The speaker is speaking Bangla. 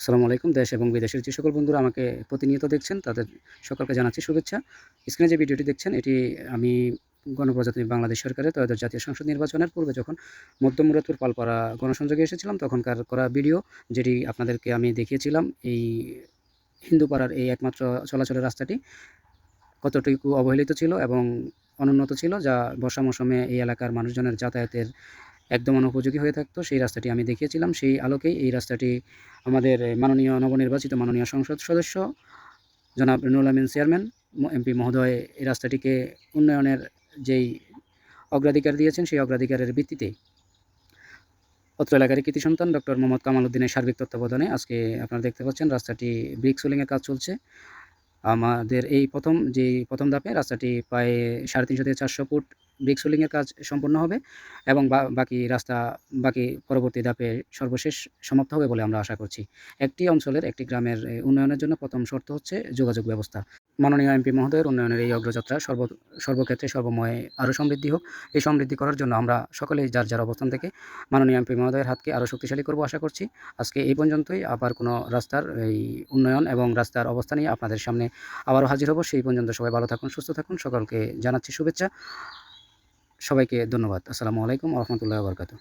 আসসালামু আলাইকুম। দেশ এবং বিদেশের যে সকল বন্ধুরা আমাকে প্রতিনিয়ত দেখছেন, তাদের সকলকে জানাচ্ছি শুভেচ্ছা। স্ক্রিনে যে ভিডিওটি দেখছেন, এটি আমি গণপ্রজাতন্ত্রী বাংলাদেশ সরকারের ত্রয়োদশ জাতীয় সংসদ নির্বাচনের পূর্বে যখন মধ্য মুরাদপুর পালপাড়া গণসংযোগে এসেছিলাম, তখনকার করা ভিডিও, যেটি আপনাদেরকে আমি দেখিয়েছিলাম। এই হিন্দুপাড়ার এই একমাত্র চলাচলের রাস্তাটি কতটুকু অবহেলিত ছিল এবং অনুন্নত ছিল, যা বর্ষা মৌসুমে এই এলাকার মানুষজনের যাতায়াতের একদম অনুপযোগী হয়ে থাকতো। সেই রাস্তাটি আমি দেখিয়েছিলাম। সেই আলোকেই এই রাস্তাটি আমাদের মাননীয় নবনির্বাচিত মাননীয় সংসদ সদস্য জনাব নুরুল আমিন চেয়ারম্যান এমপি মহোদয় এই রাস্তাটিকে উন্নয়নের যেই অগ্রাধিকার দিয়েছেন, সেই অগ্রাধিকারের ভিত্তিতে অত্র এলাকার কৃতি সন্তান ডক্টর মোহাম্মদ কামাল উদ্দিনের সার্বিক তত্ত্বাবধানে আজকে আপনারা দেখতে পাচ্ছেন রাস্তাটি ব্রিক সোলিংয়ের কাজ চলছে। আমাদের এই প্রথম ধাপে রাস্তাটি প্রায় 350 থেকে 400 ফুট ব্রিক সোলিংয়ের কাজ সম্পন্ন হবে এবং বাকি পরবর্তী ধাপে সর্বশেষ সমাপ্ত হবে বলে আমরা আশা করছি। একটি অঞ্চলের, একটি গ্রামের উন্নয়নের জন্য প্রথম শর্ত হচ্ছে যোগাযোগ ব্যবস্থা। মাননীয় এমপি মহোদয়ের উন্নয়নের এই অগ্রযাত্রা সর্বক্ষেত্রে সর্বময়ে আরও সমৃদ্ধি হোক। এই সমৃদ্ধি করার জন্য আমরা সকলেই যার অবস্থান থেকে মাননীয় এমপি মহোদয়ের হাতকে আরও শক্তিশালী করব আশা করছি। আজকে এই পর্যন্তই। আবার কোনো রাস্তার এই উন্নয়ন এবং রাস্তার অবস্থা নিয়ে আপনাদের সামনে আবারও হাজির হব। সেই পর্যন্ত সবাই ভালো থাকুন, সুস্থ থাকুন। সকলকে জানাচ্ছি শুভেচ্ছা। সবাইকে ধন্যবাদ। আসসালামু আলাইকুম ওয়া রাহমাতুল্লাহি ওয়া বারাকাতুহু।